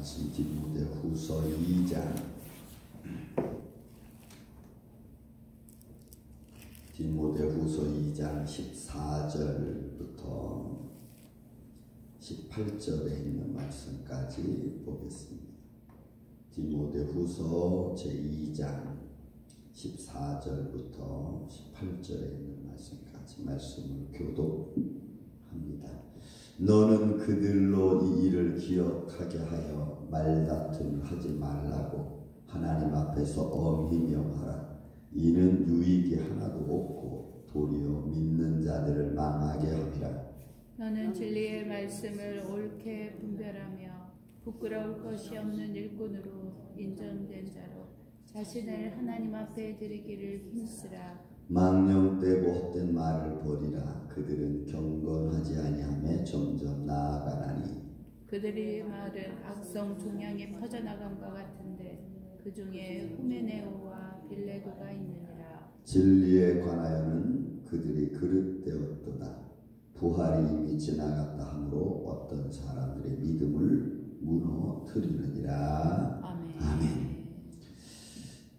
말씀 디모데후서 2장 디모데후서 2장 14절부터 18절에 있는 말씀까지 보겠습니다. 디모데후서 제2장 14절부터 18절에 있는 말씀까지 말씀을 교독합니다. 너는 그들로 이 일을 기억하게 하여 말다툼을 하지 말라고 하나님 앞에서 엄히 명하라. 이는 유익이 하나도 없고 도리어 믿는 자들을 망하게 함이라. 너는 진리의 말씀을 옳게 분별하며 부끄러울 것이 없는 일꾼으로 인정된 자로 자신을 하나님 앞에 드리기를 힘쓰라. 망령되고 헛된 말을 버리라. 그들은 경건하지 아니하며 점점 나아가나니 그들의 말은 악성 종양에 퍼져나감과 같은데 그 중에 후메네오와 빌레도가 있느니라. 진리에 관하여는 그들이 그릇되었도다. 부활이 이미 지나갔다 하므로 어떤 사람들의 믿음을 무너뜨리느니라. 아멘.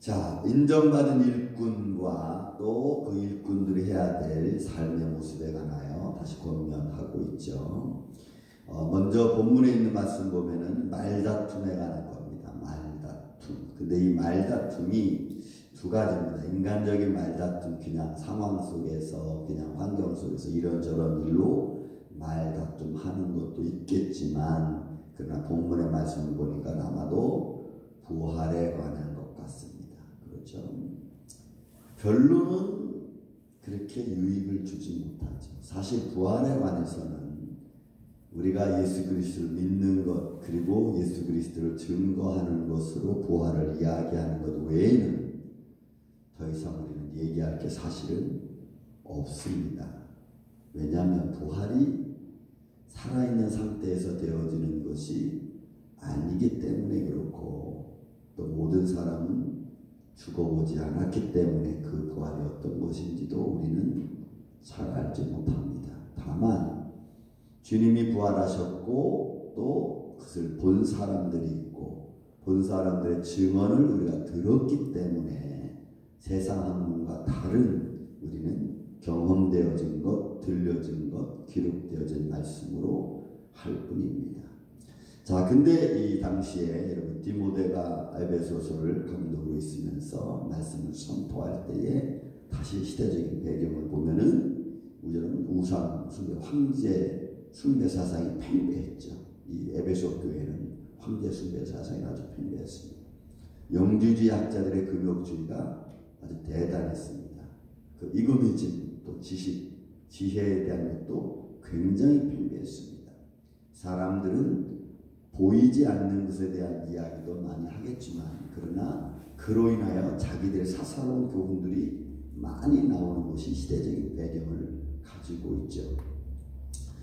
자, 인정받은 일꾼과 또 그 일꾼들이 해야 될 삶의 모습에 관하여 다시 권면하고 있죠. 먼저 본문에 있는 말씀 보면은 말다툼에 관한 겁니다. 말다툼. 근데 이 말다툼이 두 가지입니다. 인간적인 말다툼, 그냥 상황 속에서, 그냥 환경 속에서 이런저런 일로 말다툼 하는 것도 있겠지만, 그러나 본문의 말씀을 보니까 아마도 부활에 관한 것 같습니다. 그렇죠? 결론은 그렇게 유익을 주지 못하죠. 사실 부활에 관해서는 우리가 예수 그리스도를 믿는 것, 그리고 예수 그리스도를 증거하는 것으로 부활을 이야기하는 것 외에는 더 이상 우리는 얘기할 게 사실은 없습니다. 왜냐하면 부활이 살아있는 상태에서 되어지는 것이 아니기 때문에 그렇고, 또 모든 사람은 죽어보지 않았기 때문에 그 부활이 어떤 것인지도 우리는 잘 알지 못합니다. 다만 주님이 부활하셨고 또 그것을 본 사람들이 있고 본 사람들의 증언을 우리가 들었기 때문에 세상 학문과 다른 우리는 경험되어진 것, 들려진 것, 기록되어진 말씀으로 할 뿐입니다. 자, 근데 이 당시에 여러분 디모데가 에베소서를 감독으로 있으면서 말씀을 선포할 때에 다시 시대적인 배경을 보면은 우리는 우상 숭배, 황제 숭배 사상이 팽배했죠. 이 에베소 교회는 황제 숭배 사상이 아주 팽배했습니다. 영주주의 학자들의 금욕주의가 아주 대단했습니다. 그 이거미즘, 또 지식, 지혜에 대한 것도 굉장히 팽배했습니다. 사람들은 보이지 않는 것에 대한 이야기도 많이 하겠지만, 그러나 그로 인하여 자기들의 사사로운 교훈들이 많이 나오는 것이 시대적인 배경을 가지고 있죠.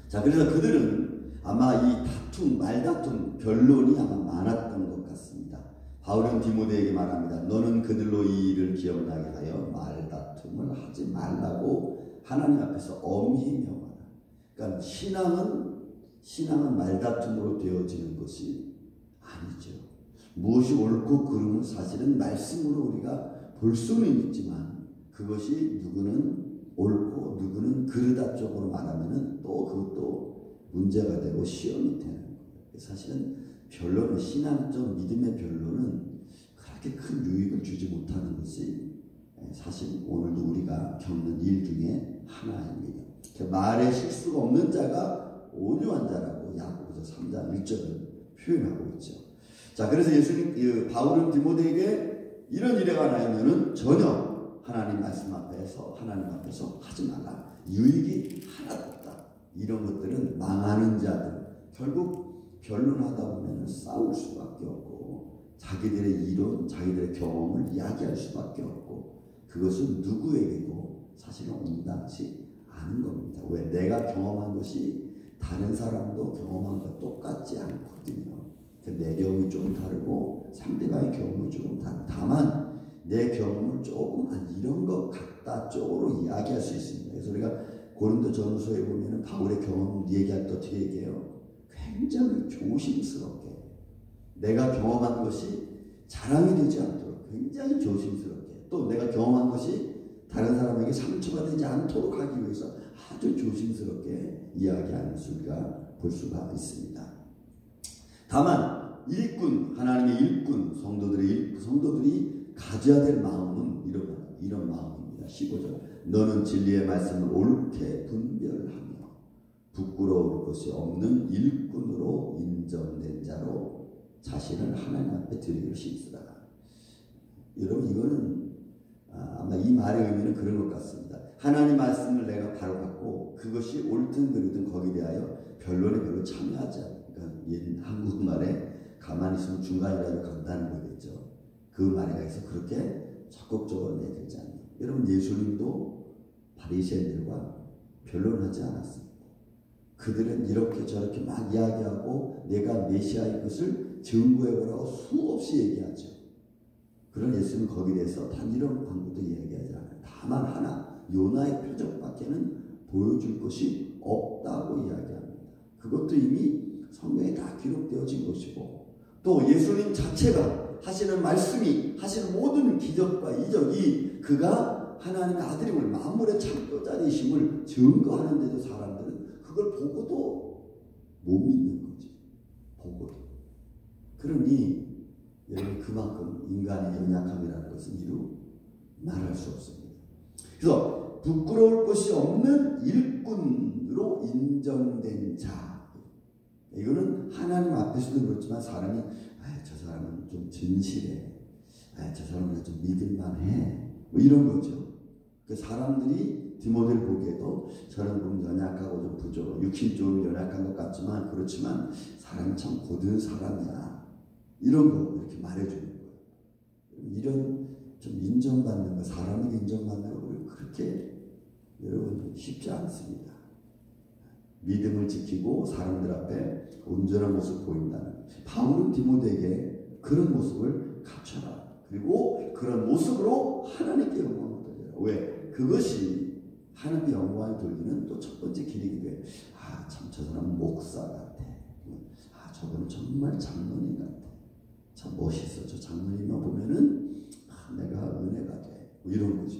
자, 그래서 그들은 아마 이 다툼, 말다툼, 변론이 아마 많았던 것 같습니다. 바울은 디모데에게 말합니다. 너는 그들로 이 일을 기억나게 하여 말다툼을 하지 말라고 하나님 앞에서 엄히 명하라. 그러니까 신앙은 말다툼으로 되어지는 것이 아니죠. 무엇이 옳고 그름은 사실은 말씀으로 우리가 볼 수는 있지만, 그것이 누구는 옳고 누구는 그르다 쪽으로 말하면은 또 그것도 문제가 되고 시험이 되는 거예요. 사실은 변론은, 신앙적 믿음의 변론은 그렇게 큰 유익을 주지 못하는 것이 사실 오늘도 우리가 겪는 일 중에 하나입니다. 말에 실수가 없는 자가 온유한 자라고 야고보서 3장 1절을 표현하고 있죠. 자, 그래서 바울은 디모데에게 이런 일에 관하여는 전혀 하나님 말씀 앞에서, 하나님 앞에서 하지 말라. 유익이 하나도 없다. 이런 것들은 망하는 자들, 결국 변론하다 보면 싸울 수밖에 없고, 자기들의 이론, 자기들의 경험을 이야기할 수밖에 없고, 그것은 누구에게도 사실은 온당치 않은 겁니다. 왜? 내가 경험한 것이 다른 사람도 경험한 것 똑같지 않거든요. 내 경험이 조금 다르고 상대방의 경험이 조금 다르고, 다만 내 경험을 조금 이런 것 같다 쪽으로 이야기할 수 있습니다. 그래서 우리가 고린도 전서에 보면은 바울의 경험 얘기할 때 어떻게 얘기해요? 굉장히 조심스럽게 내가 경험한 것이 자랑이 되지 않도록 굉장히 조심스럽게, 또 내가 경험한 것이 다른 사람에게 상처가 되지 않도록 하기 위해서 아주 조심스럽게 이야기하는 수가 볼 수가 있습니다. 다만 일꾼, 하나님의 일꾼, 성도들이 가져야 될 마음은 이런 마음입니다. 15절, 너는 진리의 말씀을 옳게 분별하며 부끄러울 것이 없는 일꾼으로 인정된 자로 자신을 하나님 앞에 드리기를 힘쓰라. 여러분, 이거는 아마 이 말의 의미는 그런 것 같습니다. 하나님 말씀을 내가 바로 받고 그것이 옳든 그르든 거기에 대하여 변론에 별로 참여하지 않아요. 그러니까 한국말에 가만히 있으면 중간이라도 간다는 거겠죠. 그 말에 대해서 그렇게 적극적으로 내들지 않아요. 여러분, 예수님도 바리새인들과 변론하지 않았습니다. 그들은 이렇게 저렇게 막 이야기하고 내가 메시아인 것을 증거해보라고 수없이 얘기하죠. 그런 예수는 거기에 대해서 단 이런 광고도 이야기하지 않아요. 다만 하나, 요나의 표적밖에는 보여줄 것이 없다고 이야기합니다. 그것도 이미 성경에 다 기록되어진 것이고, 또 예수님 자체가 하시는 말씀이, 하시는 모든 기적과 이적이 그가 하나님의 아들임을, 만물의 창조자이심을 증거하는데도 사람들은 그걸 보고도 못 믿는 거죠. 보고도. 그러니 여러분, 그만큼 인간의 연약함이라는 것은 이루 말할 수 없습니다. 그래서 부끄러울 것이 없는 일꾼으로 인정된 자, 이거는 하나님 앞에서도 그렇지만 사람이 저 사람은 좀 진실해, 저 사람은 좀 믿을만해, 뭐 이런 거죠. 그 사람들이 디모데를 보기에도 저런 분 연약하고 좀 부족, 육신적으로 연약한 것 같지만 그렇지만 사람이 참 고든 사람이야, 이런 거 이렇게 말해주는 거예요. 이런 좀 인정받는 거, 사람에게 인정받는 거 그렇게 여러분 쉽지 않습니다. 믿음을 지키고 사람들 앞에 온전한 모습 보인다는, 바울은 디모데에게 그런 모습을 갖춰라, 그리고 그런 모습으로 하나님께 영광을 돌려라. 왜? 그것이 하나님께 영광을 돌리는 또 첫 번째 길이기도 해요. 참 저 사람은 목사 같아, 저분은 정말 장로님 같아, 참 멋있어, 저 장로님만 보면은 내가 은혜가 돼, 뭐 이런 거죠.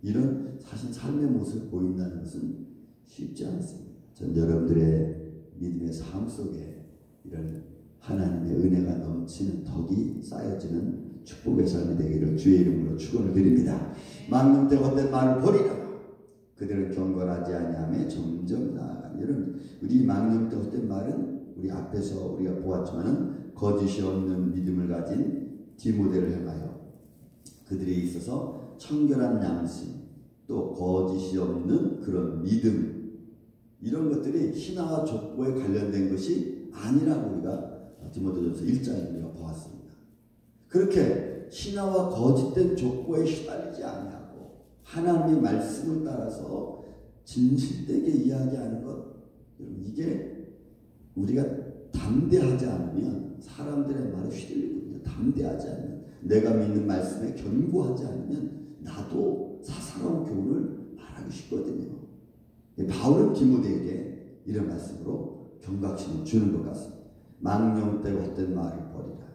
이런 사실 삶의 모습을 보인다는 것은 쉽지 않습니다. 전 여러분들의 믿음의 삶 속에 이런 하나님의 은혜가 넘치는 덕이 쌓여지는 축복의 삶이 되기를 주의 이름으로 축원을 드립니다. 망령되 헛된 말을 버리라. 그들은 경건하지 아니하며 점점 나아가니. 여러분, 우리 망령되 헛된 말은 우리 앞에서 우리가 보았지만은 거짓이 없는 믿음을 가진 디모데를 향하여 그들에 있어서 청결한 양심, 또 거짓이 없는 그런 믿음, 이런 것들이 신화와 족보에 관련된 것이 아니라고 우리가 디모데전서 1장에 우리가 보았습니다. 그렇게 신화와 거짓된 족보에 시달리지 아니하고 하나님의 말씀을 따라서 진실되게 이야기하는 것, 여러분, 이게 우리가 담대하지 않으면 사람들의 말에 휘둘리거든요. 담대하지 않으면, 내가 믿는 말씀에 견고하지 않으면 나도 사사로운 교훈을 말하기 쉽거든요. 바울은 디모데에게 이런 말씀으로 경각심을 주는 것 같습니다. 망령되고 헛된 말을 버리라.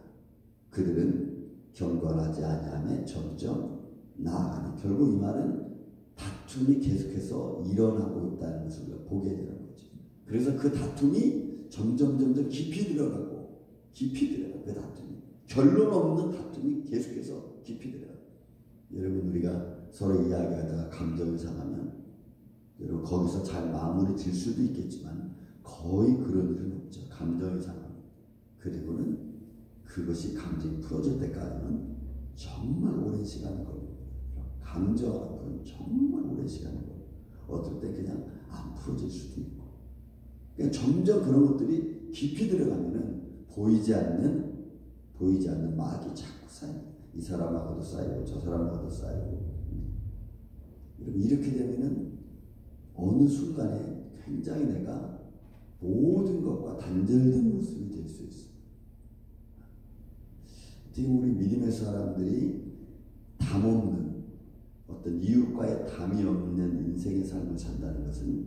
그들은 경건하지 아니하며 점점 나아가는. 결국 이 말은 다툼이 계속해서 일어나고 있다는 것을 우리가 보게 되는 거죠. 그래서 그 다툼이 점점 깊이 들어가고 그 다툼이 결론 없는 다툼이 계속해서 깊이 들어가요. 여러분, 우리가 서로 이야기하다가 감정이 상하면 여러분 거기서 잘 마무리 질 수도 있겠지만 거의 그런 일은 없죠. 감정이 상하면. 그리고는 그것이 감정이 풀어질 때까지는 정말 오랜 시간이 걸립니다. 감정은 정말 오랜 시간이 걸려요. 어떨 때 그냥 안 풀어질 수도 있고. 그러니까 점점 그런 것들이 깊이 들어가면은 보이지 않는 막이 자꾸 쌓여요. 이 사람하고도 쌓이고 저 사람하고도 쌓이고. 이렇게 되면은 어느 순간에 굉장히 내가 모든 것과 단절된 모습이 될 수 있어요. 지금 우리 믿음의 사람들이 담 없는, 어떤 이웃과의 담이 없는 인생의 삶을 산다는 것은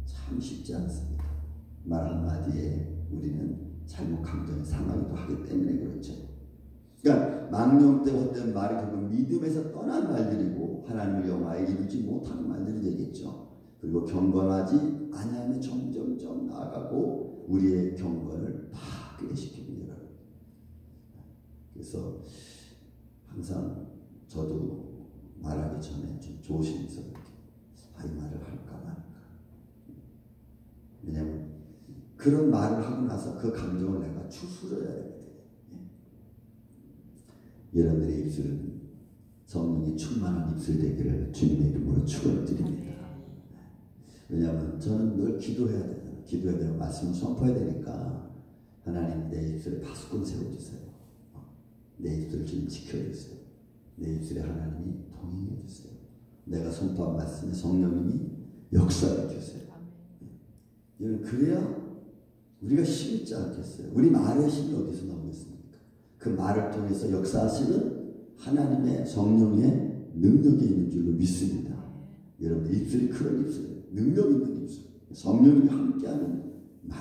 참 쉽지 않습니다. 말 한마디에 우리는 잘못 감정이 그런 상하기도 하기 때문에 그렇죠. 그러니까 망령되고 헛된 말이 결국 믿음에서 떠난 말들이고 하나님을 영화에 이루지 못하는 말들이 되겠죠. 그리고 경건하지 아니하면 점점점 나아가고 우리의 경건을 파괴시킵니다. 그래서 항상 저도 말하기 전에 좀 조심스럽게 이 말을 할까 말까. 왜냐하면 그런 말을 하고 나서 그 감정을 내가 추스려야 되거든요. 여러분들의 입술은 성령이 충만한 입술 되기를 주님의 이름으로 축원드립니다. 왜냐하면 저는 늘 기도해야 되잖아요. 기도해야 되고 말씀을 선포해야 되니까 하나님 내 입술에 파수꾼 세워주세요. 내 입술을 좀 지켜주세요. 내 입술에 하나님이 동행해 주세요. 내가 선포한 말씀에 성령님이 역사해 주세요. 여러분 그래야 우리가 힘이 있지 않겠어요? 우리 말의 힘이 어디서 나오겠습니까? 그 말을 통해서 역사하시는 하나님의 성령의 능력이 있는 줄로 믿습니다. 여러분 입술이 그런 입술이에요. 능력 있는 입술. 성령이 함께하는 말.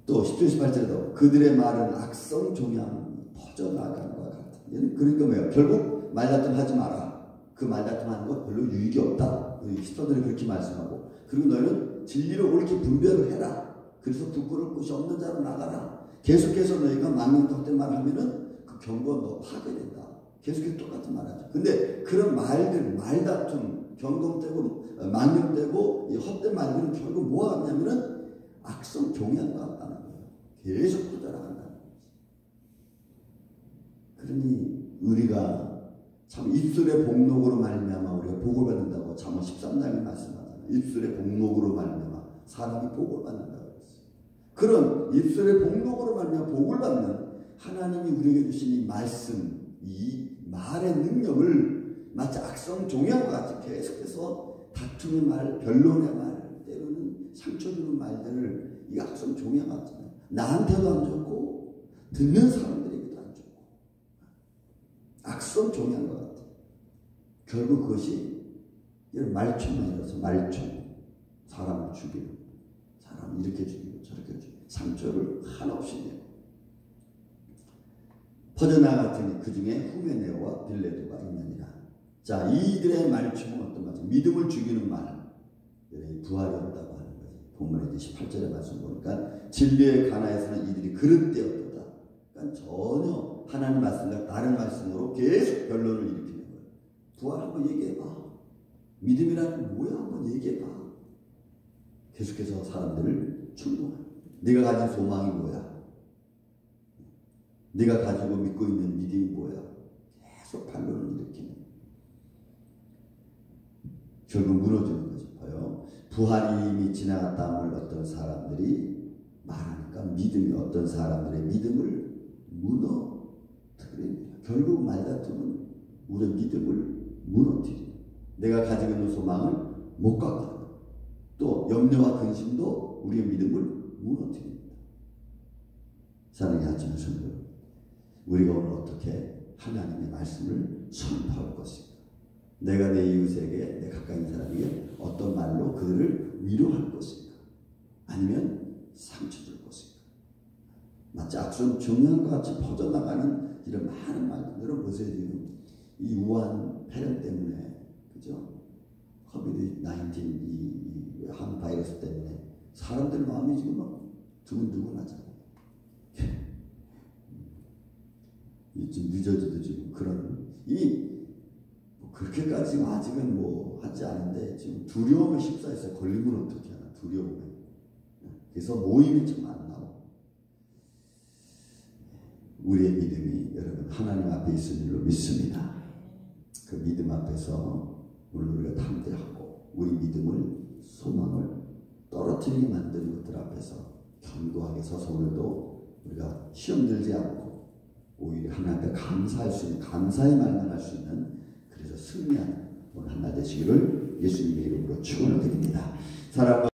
또 10절 18절에도 그들의 말은 악성 종양 퍼져나가는 것 같아. 그러니까 뭐예요? 결국 말다툼 하지 마라. 그 말다툼 하는 것 별로 유익이 없다. 히스토들이 그렇게 말씀하고 그리고 너희는 진리로 옳게 분별을 해라. 그래서 부끄러울 곳이 없는 자로 나가라. 계속해서 너희가 망령된 말을 하면은 그 경건도 파괴된다. 계속해서 똑같은 말 하죠. 근데 그런 말들, 말다툼, 경건되고 망령되고 헛된 말들은 결국 뭐가 같냐면은 악성 종양과 같다는 거예요. 계속 퍼져나간다는 거죠. 그러니 우리가 참 입술의 복록으로 말미암아 우리가 복을 받는다고 잠언 13장에 말씀하잖아요. 입술의 복록으로 말미암아 사람이 복을 받는다고 했어요. 그런 입술의 복록으로 말미암아 복을 받는 하나님이 우리에게 주신 이 말씀, 이 말의 능력을 마치 악성 종양과 같이 계속해서 다툼의 말, 변론의 말, 때로는 상처 주는 말들을 이 악성 종양 같잖아요. 나한테도 안 좋고 듣는 사람들에게도 안 좋고 악성 종양과 같아요. 결국 그것이 말총만이라서 말총, 사람을 죽이고 사람을 이렇게 죽이고 저렇게 죽이고 상처를 한없이 내고 퍼져나갔더니 그 중에 후메네오와 빌레도가 있느니라. 자, 이들의 말총은 어떤 말이죠? 믿음을 죽이는 말. 부활이 없다고 하는 거지. 본문에 18절의 말씀 보니까 진리의 가나에서는 이들이 그릇되었도다. 그러니까 전혀 하나님 말씀과 다른 말씀으로 계속 변론을 일으키는 거예요. 부활 한번 얘기해봐. 믿음이라는 뭐야 한번 얘기해봐. 계속해서 사람들을 충동하는. 네가 가진 소망이 뭐야? 네가 가지고 믿고 있는 믿음이 뭐야? 계속 반론을 일으키는. 결국 무너지는 거죠. 봐요. 부활이 이미 지나갔다는 어떤 사람들이 말하니까 믿음이 어떤 사람들의 믿음을 무너뜨립니다. 결국 말다툼은 우리의 믿음을 무너뜨립니다. 내가 가지고 있는 소망을 못 갖게 합니다. 또 염려와 근심도 우리의 믿음을 무너뜨립니다. 사랑의 아침의 성도, 우리가 오늘 어떻게 하나님의 말씀을 선포할 것인가? 내가 내 이웃에게, 내 가까이 있는 사람에게 어떤 말로 그들을 위로할 것인가? 아니면 상처 줄 것인가? 마치 악성 종양과 같이 퍼져나가는 이런 많은 말들. 여러분 보세요. 지금 이 우한 폐렴 때문에, 그죠? 코비드-19 이 항 바이러스 때문에 사람들 마음이 지금 막 두근두근하잖아요. 좀 늦어져도 지금 그런 뭐 그렇게까지 아직은 뭐 하지 않은데 지금 두려움에 휩싸여서 걸리면 어떻게 하나 두려움에. 그래서 모임이 좀 안 나오고 우리의 믿음이 여러분 하나님 앞에 있을 줄로 믿습니다. 그 믿음 앞에서 오늘 우리가 담대하고 우리 믿음을 소망을 떨어뜨리게 만드는 것들 앞에서 견고하게 서서 오늘도 우리가 시험 들지 않고 오히려 하나님 앞에 감사할 수 있는, 감사의 말만 할 수 있는, 그래서 승리하는 오늘 한날 되시기를 예수님의 이름으로 축원을 드립니다. 사랑과